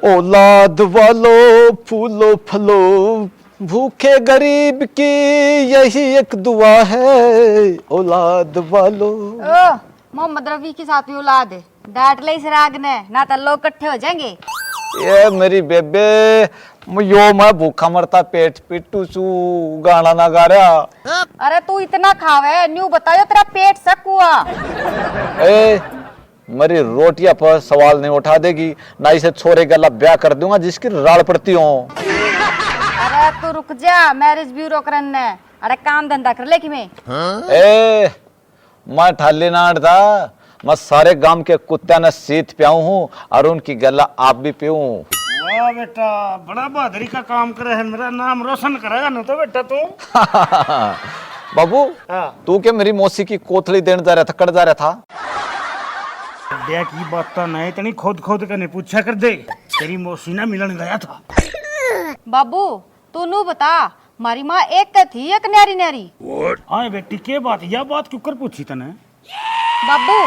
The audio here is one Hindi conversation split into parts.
औलाद वालो फूलो फलो, भूखे गरीब की यही एक दुआ है, औलाद वालो। ओ मोहम्मद रफी के साथ भी औलाद है, डांट ले इस राग ने, ना तो लोग इकट्ठे हो जाएंगे। ये मेरी बेबे, मैं भूखा मरता पेट पिट्टू चू, गाना ना गा रहा। अरे तू इतना खावे न्यू बतायो तेरा पेट सक हुआ। ए मेरी रोटियां पर सवाल नहीं उठा देगी ना, इसे छोरे गला ब्याह कर दूंगा जिसकी राड़ पड़ती हो। अरे तू रुक जा, मैरिज ब्यूरो करने। अरे काम धंधा कर ले कि मैं ए मैं ठाली नाट था, मैं सारे गांव के कुत्ते ने सीत पियाऊ हूँ और उनकी गला आप भी पीऊं। वाह बेटा, बड़ा बहादुरी का काम करे है, मेरा नाम रोशन करेगा ना तो बेटा तू। बाबू हाँ। तू क्या मेरी मौसी की कोथली देने जा रहा था, कट जा रहा था? अड्डे की बात तो नहीं, इतनी खोद खोद कर नहीं पूछा कर दे, तेरी मौसी ना मिलन गया था। बाबू तू नू बता, मारी माँ एक थी एक न्यारी न्यारी। हाँ बेटी के बात, यह बात क्यों कर पूछी तने? बाबू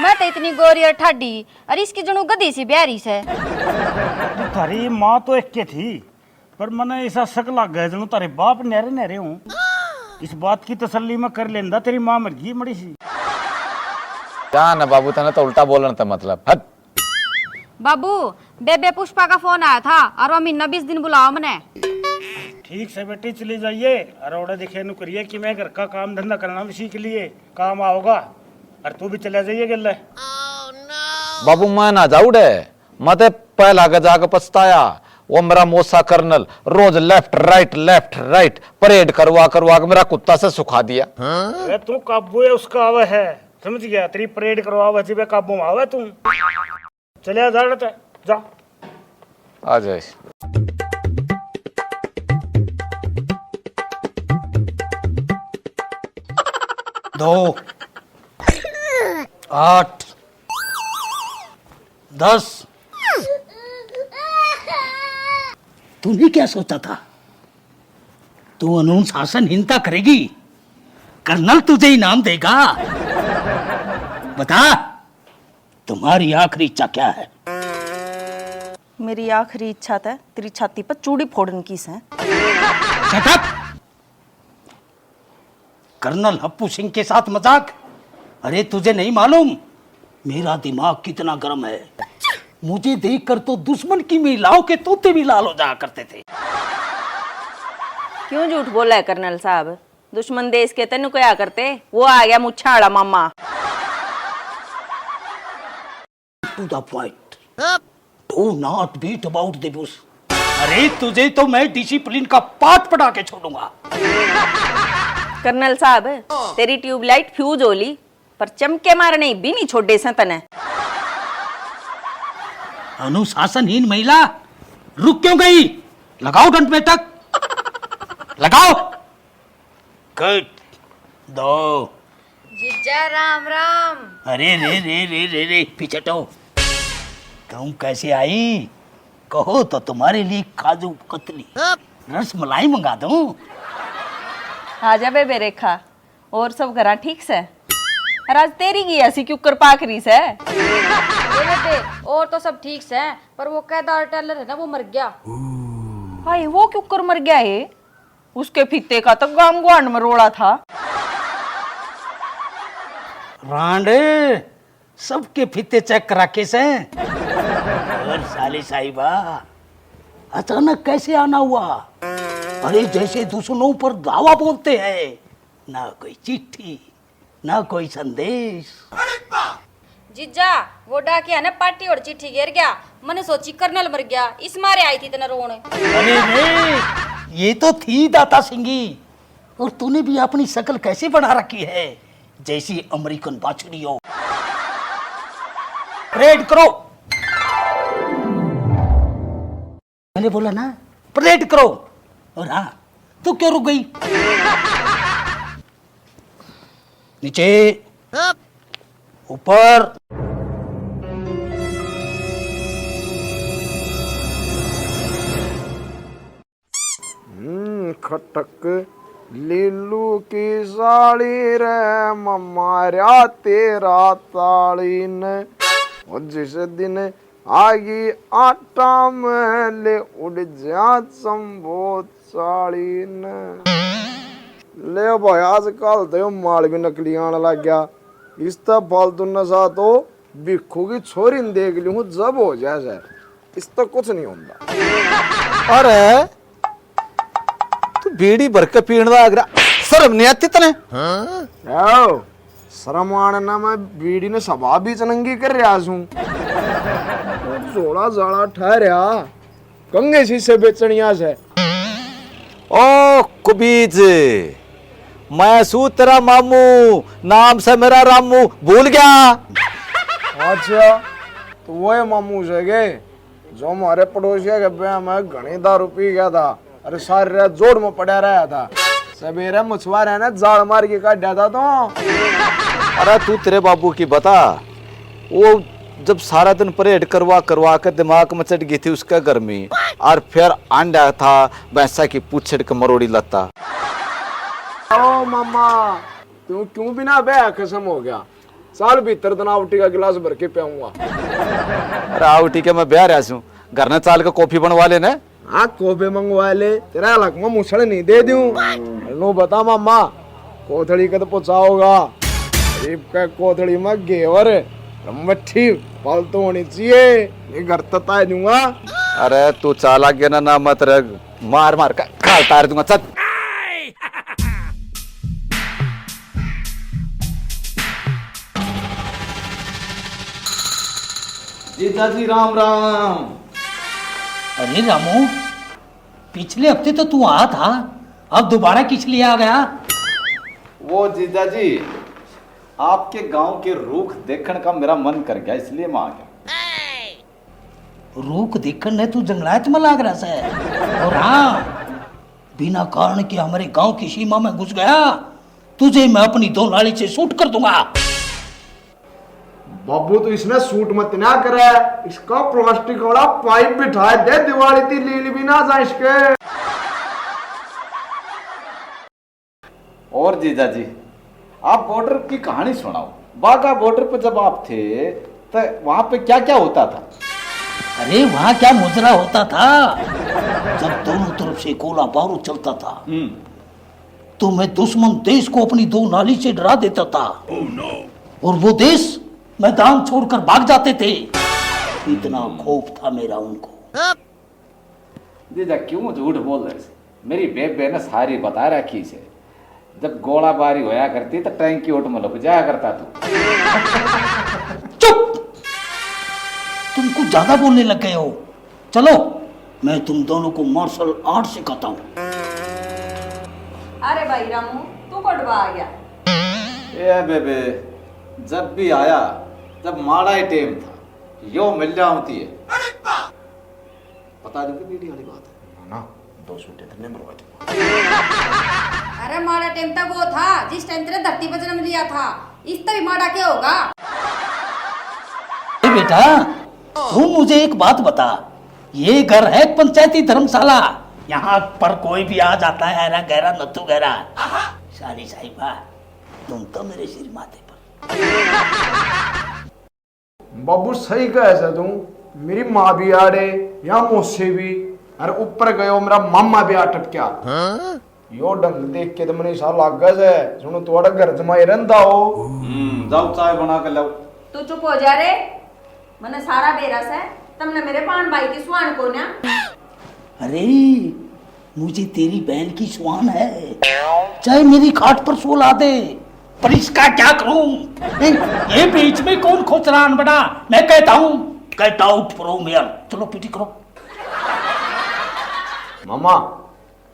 मैं तो इतनी गोरी और ठाडी, और इसकी जुनू गधी सी ब्यारी से। तारी माँ तो एक के थी, पर मैंने ऐसा शक लग गया जनू तारे बाप नहरे नहरे हूँ। इस बात की तसल्ली में कर लेंदा, तेरी माँ मर गई मड़ी सी। क्या ना बाबू, तने तो उल्टा बोलना था, मतलब हट। बाबू बेबे पुष्पा का फोन आया था और वो महीना 20 दिन बुलाओ मने। ठीक से बेटी चली जाइए, अरोड़ा दिखे नु करिए कि मैं घर का काम धंधा करना इसी के लिए काम आओगा, और तू भी चला जाइए गले। बाबू मैं ना जाऊँ डे, मैं तो पहला जाकर पछताया। वो मेरा मोसा कर्नल रोज लेफ्ट राइट परेड करवा करवा के मेरा कुत्ता से सुखा दिया। अरे तू काबू है उसका आवे है, समझ गया? तेरी परेड करवावे जी काबू में आवे तू। चले जा आ जाए। 2 8 10। तूने क्या सोचा था? तू अनुशासनहीनता करेगी, कर्नल तुझे इनाम देगा। बता तुम्हारी आखिरी इच्छा क्या है? मेरी आखिरी इच्छा था तेरी छाती पर चूड़ी फोड़न की से। Shut up! Colonel Happu Singh के साथ मजाक? अरे तुझे नहीं मालूम मेरा दिमाग कितना गर्म है। मुझे देखकर तो दुश्मन की महिलाओं के तोते भी लाल हो जाया करते थे। क्यों झूठ बोला है कर्नल साहब? दुश्मन देश के तेन क्या करते, वो आ गया मुच्छाड़ा मामा। To the point. Do not beat about the bush. अरे तुझे तो मैं डिसिप्लिन का पाठ पढ़ा के छोड़ूंगा। कर्नल साहब तेरी ट्यूबलाइट फ्यूज होली, पर चमके मारने भी नहीं छोड़े से तने। अनुशासनहीन महिला, रुक क्यों गई? लगाओ दंड बैठक, लगाओ। कट दो। जीजा राम राम। अरे रे पीछे हटो। तुम कैसे आई? कहो तो तुम्हारे लिए काजू कतली रस मलाई मंगा दूं। आजा बेबे रेखा, और सब घरा ठीक से? और आज तेरी की ऐसी क्यों कर पाखरी से? बेबे और तो सब ठीक से, पर वो केदार टेलर है ना, वो मर गया। भाई वो क्यों कर मर गया है? उसके फीते का तो गांव ग्वांड में रोड़ा था। रांडे सबके फीते चेक करा के से। और साली साहिबा अचानक कैसे आना हुआ? अरे जैसे दुश्मनों पर दावा बोलते हैं, ना कोई चिट्ठी ना कोई संदेश। जीजा वो डाकिया ने पार्टी और चिट्ठी गिर गया, मैंने सोची कर्नल मर गया, इस मारे आई थी तना रोने। अरे नहीं, ये तो थी दाता सिंगी। और तूने भी अपनी शक्ल कैसे बना रखी है, जैसी अमेरिकन बाछड़ी हो। परेड करो, मैंने बोला ना परेड करो। और हाँ, तू क्यों रुक गई? नीचे ऊपर। खटक लीलू की साड़ी रे ममारा तेरा ताड़ी ने, और जिस दिन आगी आटा में ले उड़ जा संबोध साड़ी न ले भाई आजकल तो माल भी नकली आने लग गया। इस तरह फालतू नशा तो बिखू की छोरी ने देख ली हूँ जब हो जाए सर, इस तक कुछ नहीं होता। अरे तू बीड़ी भर के पीण लग रहा, शर्म नहीं आती तने? आओ शर्म आने ना, मैं बीड़ी ने सभा भी चनंगी कर रहा हूँ। जोड़ा जाड़ा ठहरा कंगे शीशे बेचनिया से। ओ कुबीज, मैं सू तेरा मामू, नाम से मेरा रामू, भूल गया? अच्छा तो वो है मामू से गए जो हमारे पड़ोसिया के ब्याह में घनी दारू पी गया था। अरे सारी रात जोड़ में पड़ा रहा था, सवेरे मछुआरे ने जाल मार के काट दिया था। तो अरे तू तेरे बाबू की बता, वो जब सारा दिन परेड करवा करवा कर दिमाग में चढ़ गई थी उसका गर्मी, और फिर अंडा था वैसा की पूछड़ के मरोड़ी लता। ओ मामा तू क्यों बिना ब्याह कसम हो गया, साल भीतर दनावटी का गिलास भर के पियाऊंगा। अरे आवटी के मैं ब्याह रहा हूँ, घर ने चाल के कॉफी बनवा लेने। हाँ कोबे मंगवा ले, तेरा लक में मुसड़ नहीं दे दूं। नो बता मामा कोथड़ी का तो पहुंचाओगा, गरीब का कोथड़ी में घेवर मट्ठी फालतू होनी चाहिए, ये घर तता दूंगा। अरे तू चाला गया ना मत रे, मार मार का खा तार दूंगा। चल जीजा जी राम राम। अरे रामू, पिछले हफ्ते तो तू आया था, अब दोबारा किस लिए आ गया? वो जीजा जी आपके गांव के रूख देखने का मेरा मन कर गया, इसलिए मैं आ गया। रूख देखने तू जंगलात में लाग रहा है, और हाँ बिना कारण के हमारे गांव की सीमा में घुस गया, तुझे मैं अपनी दो नाली से शूट कर दूंगा। बाबू तो इसने सूट मत ना करे, इसका प्लास्टिक वाला पाइप बिठा दे, दिवाली थी लील भी ना जा इसके। और जीजा जी आप बॉर्डर की कहानी सुनाओ। बाघा बॉर्डर पर जब आप थे तो वहां पे क्या क्या होता था? अरे वहां क्या मुजरा होता था, जब दोनों तरफ से गोला बारूद चलता था तो मैं दुश्मन देश को अपनी दो नाली से डरा देता था। और वो देश मैदान छोड़कर भाग जाते थे, इतना खौफ था मेरा उनको। जीजा क्यों झूठ बोल रहे? मेरी बेबे ने सारी बता रखी से, जब गोलाबारी होया करती तो टैंकी ओट में लुक जाया करता तू। चुप, तुम कुछ ज्यादा बोलने लग गए हो। चलो मैं तुम दोनों को मार्शल आर्ट सिखाता हूँ। अरे भाई रामू तू कटवा आ गया। ए बेबे जब भी आया जब माड़ा ही टेम था, यो मिल जा होती है। बता दूं कि वीडियो वाली बात है ना, 2 सूटे थे मरवा दे। अरे माड़ा टाइम तक वो था जिस टाइम तेरे धरती पर जन्म लिया था, इस तरह माड़ा क्या होगा? बेटा तू मुझे एक बात बता, ये घर है पंचायती धर्मशाला, यहाँ पर कोई भी आ जाता है ऐरा गहरा नत्थु गहरा। साली साहिबा तुम तो मेरे सिर माथे पर। बाबू सही कहे तू, मेरी माँ भी आड़े या मुझसे भी, अरे ऊपर गयो मेरा मामा भी अटक क्या। यो ढंग देख के तो मैंने सा लागस है, सुनो तुम्हारा घर जमाई रहता हो। जाओ चाय बना के लाओ। तू चुप हो जा रे, मैंने सारा बेरस है, तुमने मेरे पान भाई की सुहान को ना। अरे मुझे तेरी बहन की सुहान है, चाहे मेरी खाट पर सोला दे, पर इसका क्या करूं? ये बीच में कौन खोचरान बना? मैं कहता हूं गेट आउट फ्रॉम हियर। चलो पीटी करो। मामा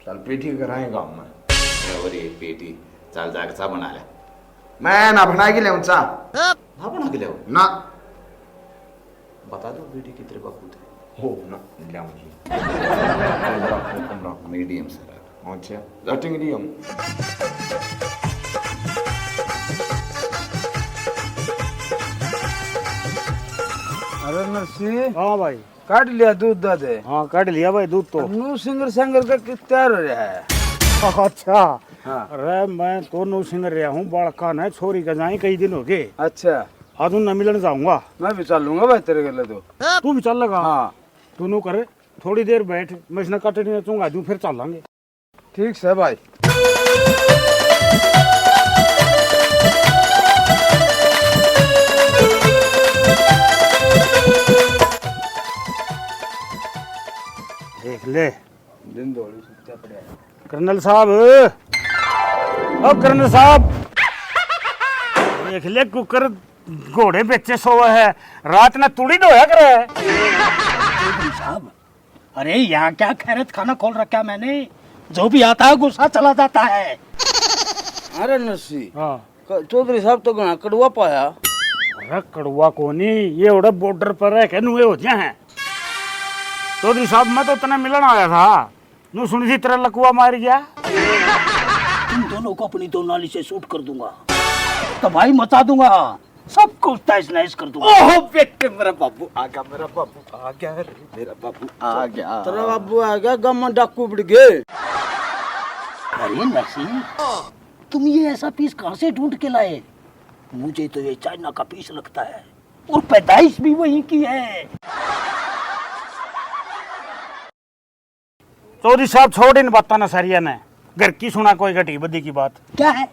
चल पेटी कराएगा मैं। और ये पेटी चल जाकर चा बना ले। मैं ना बना के ले चा ना बना के ले ना, बता दो बेटी कितने बापू थे? हो ना ले मुझे मीडियम से। अच्छा रटिंग नहीं हम। अरे नरसी, हाँ भाई। काट लिया दूध दादे? हाँ काट लिया भाई दूध तो। नू सिंगर संगर का किस तैयार हो रहा है? अच्छा हाँ। अरे मैं तो नो सिंगर रहा हूँ, बड़का ने छोरी का जाए कई दिन हो गए। अच्छा आज उन मिलन जाऊंगा। मैं भी चलूंगा भाई तेरे गले तो। तू भी चल लगा। हाँ तू नु कर, थोड़ी देर बैठ, मैं इसने कटनी नचूंगा जू, फिर चलेंगे। ठीक है भाई। देख ले दिन दौड़ी सुत्ता पड़ा है। कर्नल साहब, अब कर्नल साहब देख ले, कुकर घोड़े बेचे सोवा है, रात ने तुड़ी ढोया करे। चौधरी साहब, अरे यहाँ क्या खैरत खाना खोल रखा मैंने, जो भी आता है गुस्सा चला जाता है। अरे नसी हाँ, चौधरी साहब तो घना कड़वा पाया। अरे कड़वा कोनी, ये उड़ा बॉर्डर पर रह के नुए हो जाए हैं। चौधरी साहब मैं तो तना मिलन आया था, नु सुनी थी तेरा लकुआ मार गया। तुम दोनों को अपनी दो नाली से शूट कर दूंगा, तबाही मचा दूंगा, सबको तहस नहस कर दूंगा। ओह बेटे, मेरा बाबू आ गया, मेरा बाबू आ गया रे, मेरा बाबू आ गया। तेरा बाबू आ गया, गम डाकू बढ़ गए। अरे नसीम, तुम ये ऐसा पीस कहाँ से ढूंढ के लाए? मुझे तो ये चाइना का पीस लगता है, और पैदाइश भी वहीं की है। चौधरी साहब छोड़ इन बातों ना सारिया ने, घर की सुना कोई घटी बदी की बात। क्या है,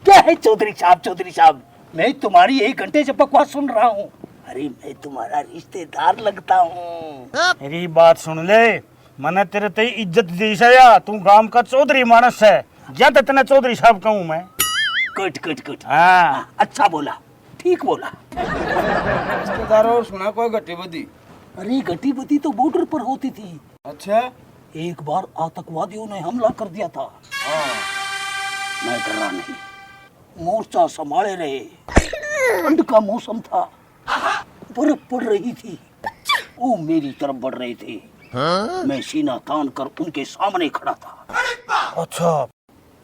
क्या है चौधरी साहब? चौधरी साहब, मैं तुम्हारी 1 घंटे से बकवास सुन रहा हूँ। अरे मैं तुम्हारा रिश्तेदार लगता हूँ। मेरी बात सुन ले, मैंने तेरे ते इज्जत दी सया, तू गांव का चौधरी मानस है, जब इतने चौधरी साहब कहूँ मैं। Cut cut cut. हाँ, अच्छा बोला, ठीक बोला। रिश्तेदारों सुना कोई घटी बदी? अरे गटी बती तो बॉर्डर पर होती थी। अच्छा, एक बार आतंकवादियों ने हमला कर दिया था। मैं डरा नहीं, मोर्चा संभाले रहे। ठंड का मौसम था, बर्फ पड़ रही थी, वो मेरी तरफ बढ़ रहे थे। मैं सीना तान कर उनके सामने खड़ा था। अच्छा,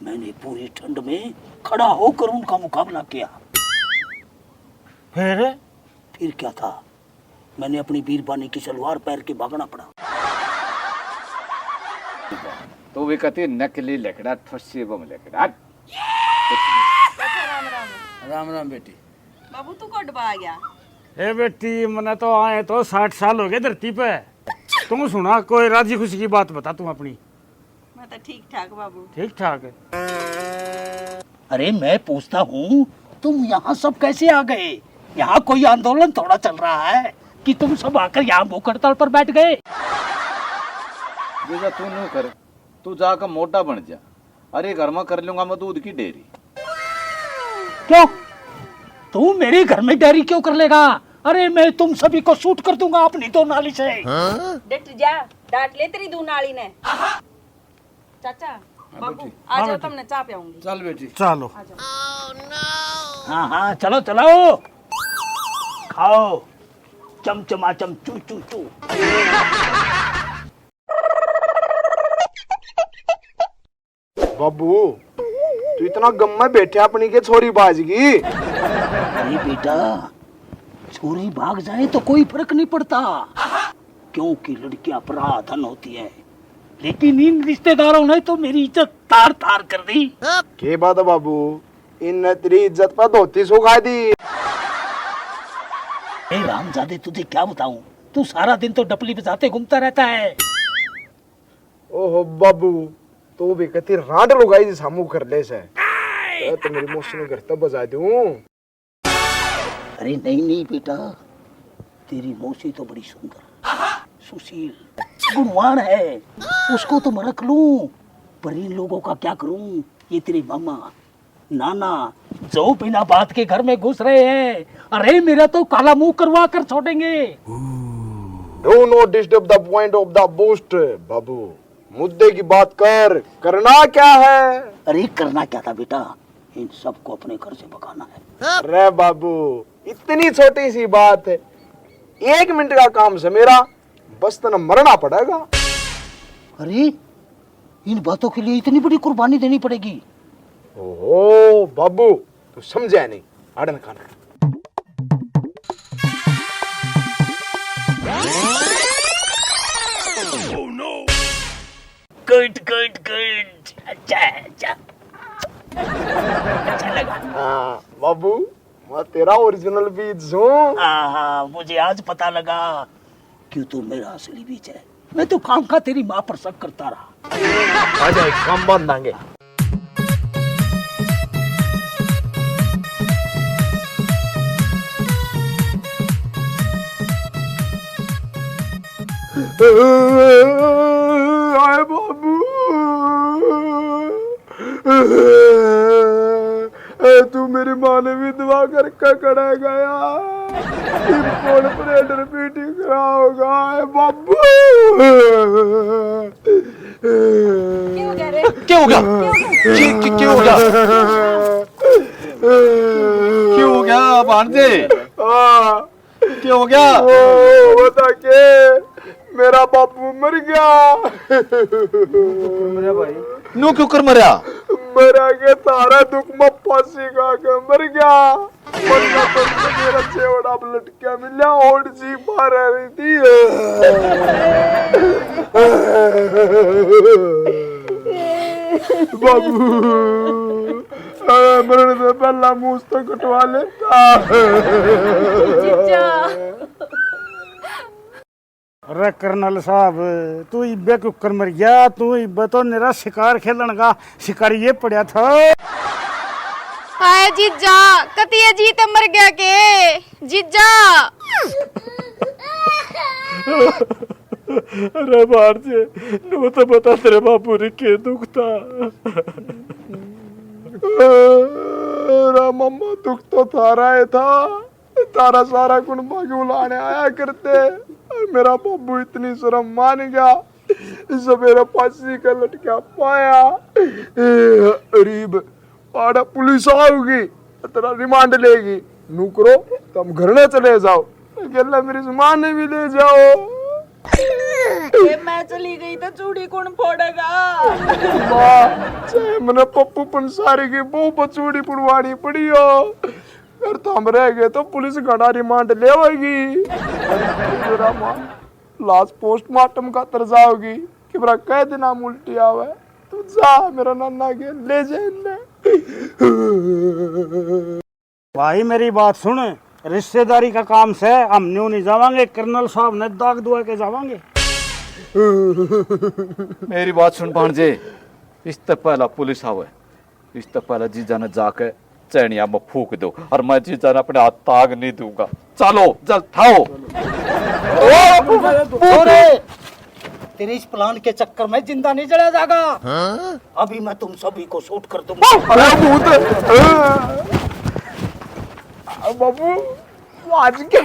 मैंने पूरी ठंड में खड़ा होकर उनका मुकाबला किया। फिर क्या था, मैंने अपनी बीरबानी की सलवार पैर के भागना पड़ा। तो वे कहते नकली लकड़ा ठस्सी बम लकड़ा। राम राम बेटी। बाबू तू कब आ गया? ए बेटी, मैंने तो आए तो 60 साल हो गए धरती पे। तुम सुना कोई राजी खुशी की बात बता तुम अपनी। मैं तो ठीक ठाक बाबू। ठीक ठाक है। अरे मैं पूछता हूँ, तुम यहाँ सब कैसे आ गए? यहाँ कोई आंदोलन थोड़ा चल रहा है कि तुम सब आकर यहाँ भूख हड़ताल पर बैठ गए? जैसा तू नहीं कर, तू जाकर मोटा बन जा। अरे घर में कर लूंगा मैं दूध की डेयरी। क्यों? तू मेरे घर में डेयरी क्यों कर लेगा? अरे मैं तुम सभी को शूट कर दूंगा अपनी दो नाली से। डट जा, डांट ले तेरी दो नाली ने। चाचा, बाबू आ जाओ, तुमने चाय पियाऊंगी। चल बेटी चलो। हाँ हाँ चलो चलो, खाओ चमचमा चम चू चू चू। बाबू, तू इतना गम में बैठे अपनी के छोरी बाजगी। अरे बेटा, छोरी भाग जाए तो कोई फर्क नहीं पड़ता, क्योंकि लड़कियां पराधन होती है। लेकिन इन रिश्तेदारों ने तो मेरी इज्जत तार तार कर दी। के बात है बाबू, इन तेरी इज्जत पर धोती सुखा दी। ए रामजादे, तुझे क्या बताऊं, तू सारा दिन तो डपली बजाते घूमता रहता है। ओहो बाबू, तो भी कहती राड लुगाई जी सामू कर ले से। तो मेरी मौसी ने घर तक बजा दूं। अरे नहीं नहीं बेटा, तेरी मौसी तो बड़ी सुंदर, सुशील, गुणवान है, उसको तो मैं रख लूं, पर इन लोगों का क्या करूं? ये तेरे मामा नाना जो बिना बात के घर में घुस रहे हैं, अरे मेरा तो काला मुंह करवा कर छोड़ेंगे। Do not disturb the point of the boost. बाबू, मुद्दे की बात कर, करना क्या है? अरे करना क्या था बेटा, इन सबको अपने घर से भगाना है। अरे बाबू, इतनी छोटी सी बात है, 1 मिनट का काम से मेरा, बस तना मरना पड़ेगा। अरे इन बातों के लिए इतनी बड़ी कुर्बानी देनी पड़ेगी? ओहो बाबू, तू समझा नहीं। आड़न खाना गुड गुड गुड, अच्छा अच्छा अच्छा लगा। हाँ बाबू, मैं तेरा ओरिजिनल बीज हूँ। हाँ, मुझे आज पता लगा क्यों तू मेरा असली बीज है। मैं तो काम का तेरी माँ पर शक करता रहा। आ जाए काम बांध देंगे। आए बाबू, तू मेरी माँ ने विधवा करके कड़ा गया, कौन परेड रिपीटिंग करा होगा। आए बाबू, क्यों कह रहे क्या हो गया? क्या हो गया? क्यों हो गया भांजे? हाँ, क्या हो गया? बता के मेरा बापू मर गया। मेरा भाई नो क्यों कर मरा? मरा के तारा दुख में फांसी खा के मर गया। मरना तो मेरा चेवड़ा लटका मिला, ओढ़ सी बाहर आ रही थी। बाबू, मरने से पहला मुंह तो कटवा लेता। जीजा अरे कर्नल साहब, तू इब्बे क्यों कर मर गया? तू इब्बे तो मेरा शिकार खेलन का शिकारी ये पड़ा था। हाय जीजा, कतिया जीत मर गया के जीजा। अरे बाहर से नु तो बता तेरे बापू रे के दुख था। अरे मम्मा, दुख तो थारा ही था। तारा सारा कुण भाग बुलाने आया करते। मेरा बाबू इतनी शर्म मान गया, सवेरे फांसी का लटका पाया। गरीब पाड़ा पुलिस आओगी, तेरा रिमांड लेगी। नू करो तुम घर न चले जाओ, अकेला मेरी मां ने भी ले जाओ। ये मैं चली गई तो चूड़ी कौन फोड़ेगा? चाहे मैंने पप्पू पंसारी की बहु बचूड़ी पुड़वानी पड़ी हो, अगर तुम रह गए तो पुलिस घड़ा रिमांड लेगी। मेरा मां लाश पोस्टमार्टम का तरजा होगी कि मेरा कह देना उल्टी आवे। तू जा, मेरा नन्ना के ले जाए। भाई मेरी बात सुन, रिश्तेदारी का काम से हम न्यू नहीं जावांगे, कर्नल साहब ने दाग दुआ के जावांगे। मेरी बात सुन भांजे, इससे पहला पुलिस आवे, इससे पहला जीजा ने जाके चैनिया में फूक दो, और मैं जीजा ने अपने हाथ ताग नहीं दूंगा। चलो जल ठाओ। तेरे इस प्लान के चक्कर में जिंदा नहीं जला जाएगा। अभी मैं तुम सभी को शूट कर दूंगा। अरे भूत, बाबू आज के